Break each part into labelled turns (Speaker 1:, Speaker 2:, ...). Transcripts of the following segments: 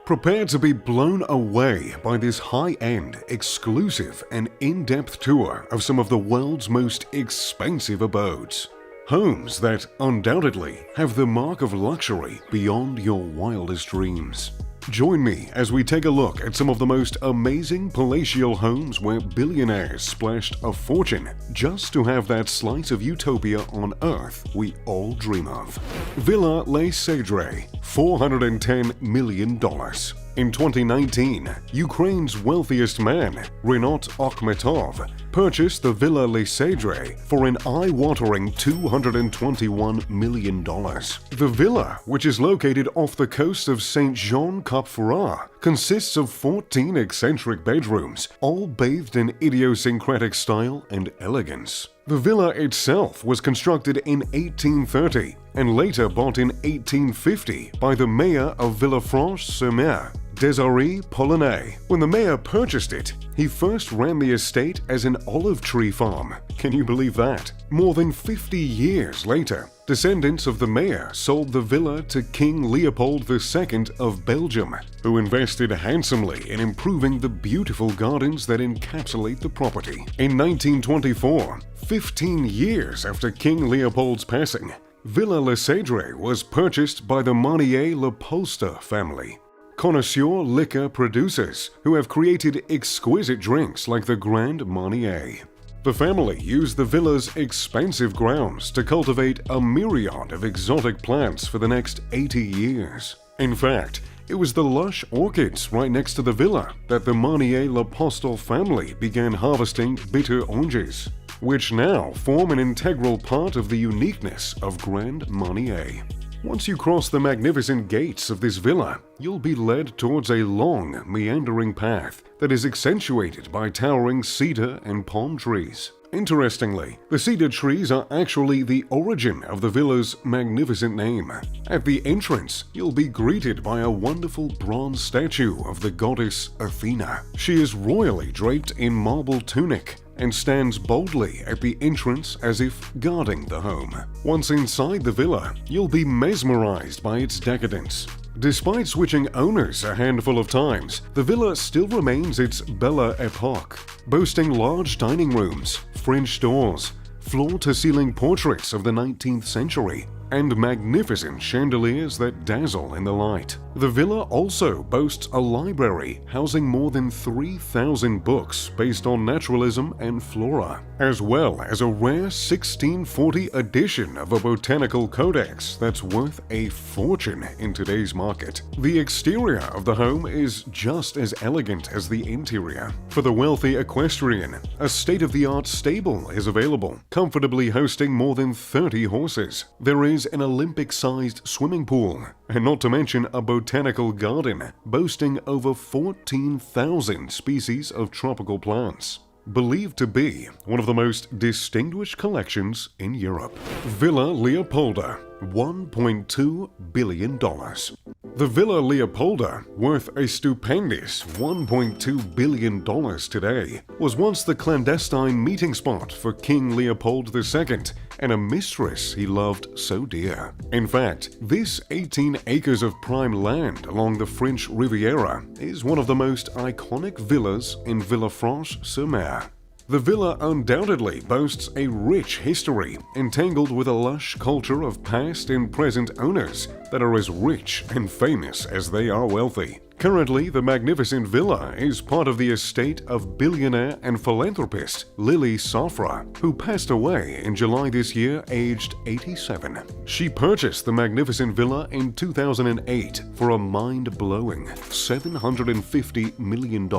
Speaker 1: Prepare to be blown away by this high-end, exclusive, and in-depth tour of some of the world's most expensive abodes. Homes that undoubtedly have the mark of luxury beyond your wildest dreams. Join me as we take a look at some of the most amazing palatial homes where billionaires splashed a fortune just to have that slice of utopia on Earth we all dream of. Villa Les Cedres, $410 million. In 2019, Ukraine's wealthiest man, Rinat Akhmetov, purchased the Villa Les Cedres for an eye-watering $221 million. The villa, which is located off the coast of Saint-Jean-Cap-Ferrat, consists of 14 eccentric bedrooms, all bathed in idiosyncratic style and elegance. The villa itself was constructed in 1830 and later bought in 1850 by the mayor of Villefranche-sur-Mer, Desiré Polonais. When the mayor purchased it, he first ran the estate as an olive tree farm. Can you believe that? More than 50 years later, descendants of the mayor sold the villa to King Leopold II of Belgium, who invested handsomely in improving the beautiful gardens that encapsulate the property. In 1924, 15 years after King Leopold's passing, Villa Les Cedres was purchased by the Marnier-Le Polster family, connoisseur liquor producers who have created exquisite drinks like the Grand Marnier. The family used the villa's expansive grounds to cultivate a myriad of exotic plants for the next 80 years. In fact, it was the lush orchids right next to the villa that the Marnier-Le Polster family began harvesting bitter oranges, which now form an integral part of the uniqueness of Grand Marnier. Once you cross the magnificent gates of this villa, you'll be led towards a long, meandering path that is accentuated by towering cedar and palm trees. Interestingly, the cedar trees are actually the origin of the villa's magnificent name. At the entrance, you'll be greeted by a wonderful bronze statue of the goddess Athena. She is royally draped in marble tunic and stands boldly at the entrance as if guarding the home. Once inside the villa, you'll be mesmerized by its decadence. Despite switching owners a handful of times, the villa still remains its Belle Epoque, boasting large dining rooms, French doors, floor-to-ceiling portraits of the 19th century, and magnificent chandeliers that dazzle in the light. The villa also boasts a library housing more than 3,000 books based on naturalism and flora, as well as a rare 1640 edition of a botanical codex that's worth a fortune in today's market. The exterior of the home is just as elegant as the interior. For the wealthy equestrian, a state-of-the-art stable is available, comfortably hosting more than 30 horses. There is an Olympic-sized swimming pool, and not to mention a botanical garden boasting over 14,000 species of tropical plants, believed to be one of the most distinguished collections in Europe. Villa Leopolda, $1.2 billion. The Villa Leopolda, worth a stupendous $1.2 billion today, was once the clandestine meeting spot for King Leopold II and a mistress he loved so dear. In fact, this 18 acres of prime land along the French Riviera is one of the most iconic villas in Villefranche-sur-Mer. The villa undoubtedly boasts a rich history, entangled with a lush culture of past and present owners that are as rich and famous as they are wealthy. Currently, the magnificent villa is part of the estate of billionaire and philanthropist Lily Safra, who passed away in July this year, aged 87. She purchased the magnificent villa in 2008 for a mind-blowing $750 million.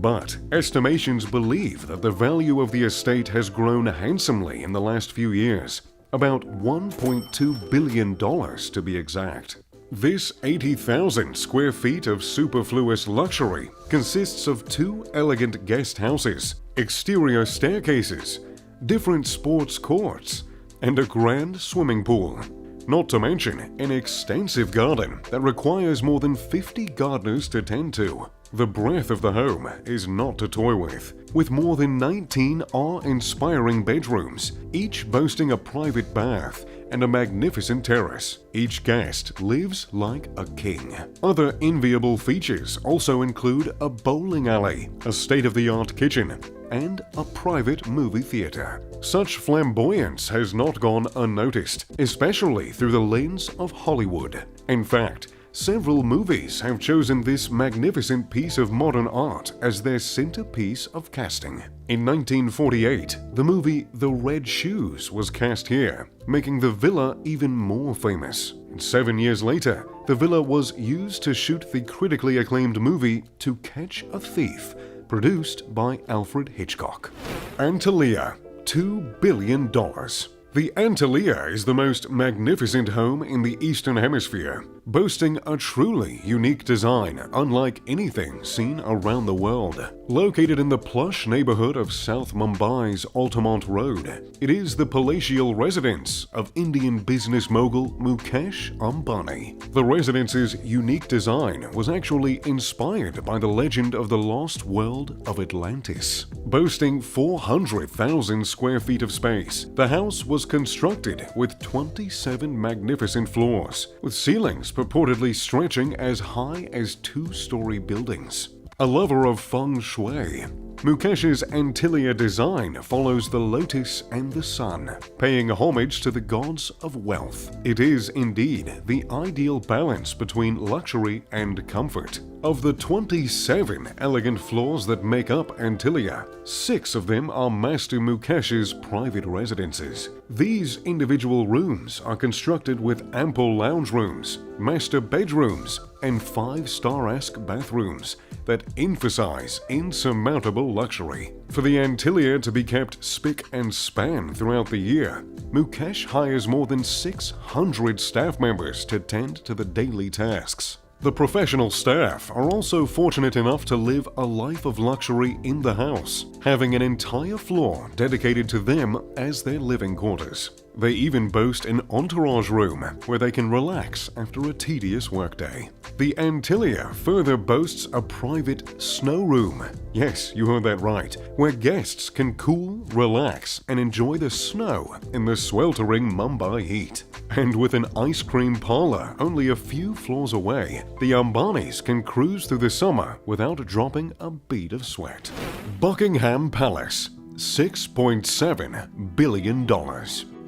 Speaker 1: But estimations believe that the value of the estate has grown handsomely in the last few years, about $1.2 billion to be exact. This 80,000 square feet of superfluous luxury consists of 2 elegant guest houses, exterior staircases, different sports courts, and a grand swimming pool. Not to mention an extensive garden that requires more than 50 gardeners to tend to. The breadth of the home is not to toy with more than 19 awe-inspiring bedrooms, each boasting a private bath and a magnificent terrace. Each guest lives like a king. Other enviable features also include a bowling alley, a state-of-the-art kitchen, and a private movie theater. Such flamboyance has not gone unnoticed, especially through the lens of Hollywood. In fact, several movies have chosen this magnificent piece of modern art as their centerpiece of casting. In 1948, the movie The Red Shoes was cast here, making the villa even more famous. And 7 years later, the villa was used to shoot the critically acclaimed movie To Catch a Thief, produced by Alfred Hitchcock. Antalya, $2 billion. The Antalya is the most magnificent home in the Eastern Hemisphere, boasting a truly unique design unlike anything seen around the world. Located in the plush neighborhood of South Mumbai's Altamont Road, it is the palatial residence of Indian business mogul Mukesh Ambani. The residence's unique design was actually inspired by the legend of the lost world of Atlantis. Boasting 400,000 square feet of space, the house was constructed with 27 magnificent floors, with ceilings purportedly stretching as high as two-story buildings. A lover of feng shui, Mukesh's Antalya design follows the lotus and the sun, paying homage to the gods of wealth. It is indeed the ideal balance between luxury and comfort. Of the 27 elegant floors that make up Antalya, 6 of them are Master Mukesh's private residences. These individual rooms are constructed with ample lounge rooms, master bedrooms, and 5-star-esque bathrooms that emphasize insurmountable luxury. For the Antalya to be kept spick and span throughout the year, Mukesh hires more than 600 staff members to tend to the daily tasks. The professional staff are also fortunate enough to live a life of luxury in the house, having an entire floor dedicated to them as their living quarters. They even boast an entourage room where they can relax after a tedious workday. The Antalya further boasts a private snow room. Yes, you heard that right, where guests can cool, relax, and enjoy the snow in the sweltering Mumbai heat. And with an ice cream parlor only a few floors away, the Ambanis can cruise through the summer without dropping a bead of sweat. Buckingham Palace, $6.7 billion.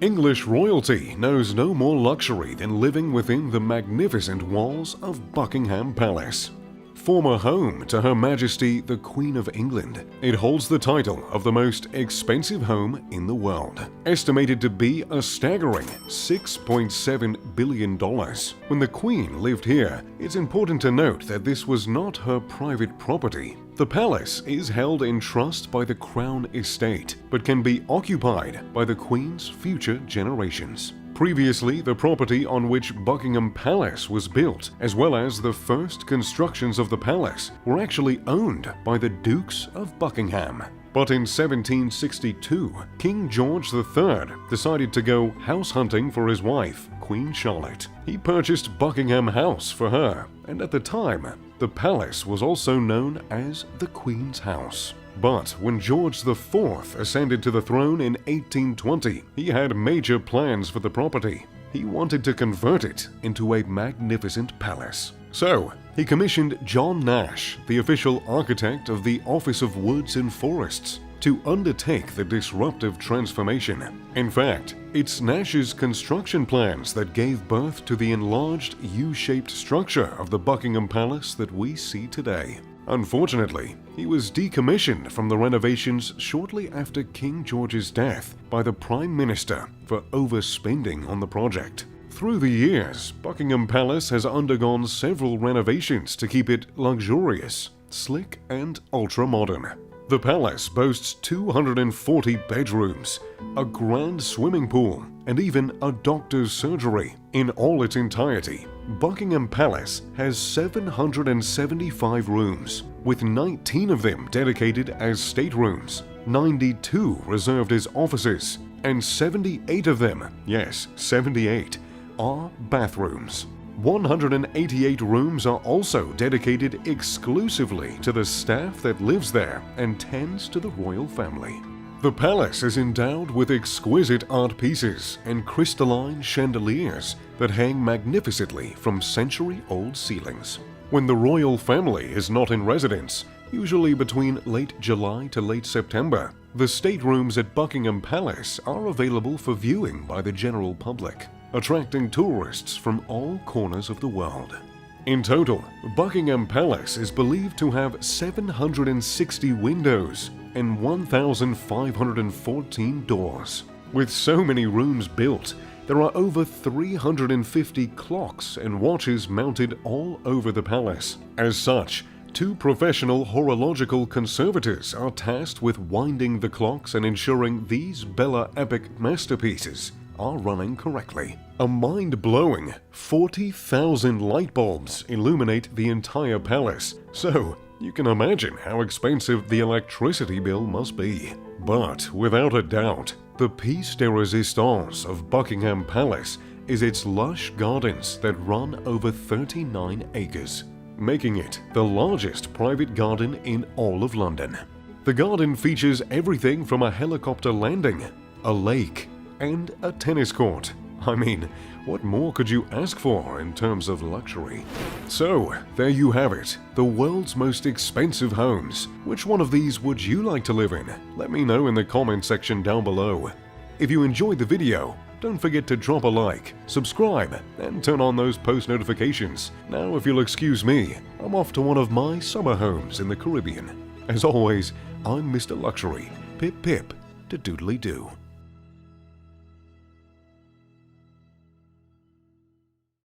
Speaker 1: English royalty knows no more luxury than living within the magnificent walls of Buckingham Palace. Former home to Her Majesty the Queen of England, it holds the title of the most expensive home in the world, estimated to be a staggering $6.7 billion. When the Queen lived here, it's important to note that this was not her private property. The palace is held in trust by the Crown Estate, but can be occupied by the Queen's future generations. Previously, the property on which Buckingham Palace was built, as well as the first constructions of the palace, were actually owned by the Dukes of Buckingham. But in 1762, King George III decided to go house hunting for his wife, Queen Charlotte. He purchased Buckingham House for her, and at the time, the palace was also known as the Queen's House. But when George IV ascended to the throne in 1820, he had major plans for the property. He wanted to convert it into a magnificent palace. So, he commissioned John Nash, the official architect of the Office of Woods and Forests, to undertake the disruptive transformation. In fact, it's Nash's construction plans that gave birth to the enlarged U-shaped structure of the Buckingham Palace that we see today. Unfortunately, he was decommissioned from the renovations shortly after King George's death by the Prime Minister for overspending on the project. Through the years, Buckingham Palace has undergone several renovations to keep it luxurious, slick, and ultra-modern. The palace boasts 240 bedrooms, a grand swimming pool, and even a doctor's surgery. In all its entirety, Buckingham Palace has 775 rooms, with 19 of them dedicated as staterooms, 92 reserved as offices, and 78 of them, yes, 78, are bathrooms. 188 rooms are also dedicated exclusively to the staff that lives there and tends to the royal family. The palace is endowed with exquisite art pieces and crystalline chandeliers that hang magnificently from century-old ceilings. When the royal family is not in residence, usually between late July to late September, the staterooms at Buckingham Palace are available for viewing by the general public, attracting tourists from all corners of the world. In total, Buckingham Palace is believed to have 760 windows and 1,514 doors. With so many rooms built, there are over 350 clocks and watches mounted all over the palace. As such, 2 professional horological conservators are tasked with winding the clocks and ensuring these Bella Epic masterpieces are running correctly. A mind-blowing 40,000 light bulbs illuminate the entire palace, so you can imagine how expensive the electricity bill must be. But without a doubt, the piece de resistance of Buckingham Palace is its lush gardens that run over 39 acres, making it the largest private garden in all of London. The garden features everything from a helicopter landing, a lake, and a tennis court. I mean, what more could you ask for in terms of luxury? So, there you have it, the world's most expensive homes. Which one of these would you like to live in? Let me know in the comment section down below. If you enjoyed the video, don't forget to drop a like, subscribe, and turn on those post notifications. Now, if you'll excuse me, I'm off to one of my summer homes in the Caribbean. As always, I'm Mr. Luxury. Pip pip, to doodly-doo.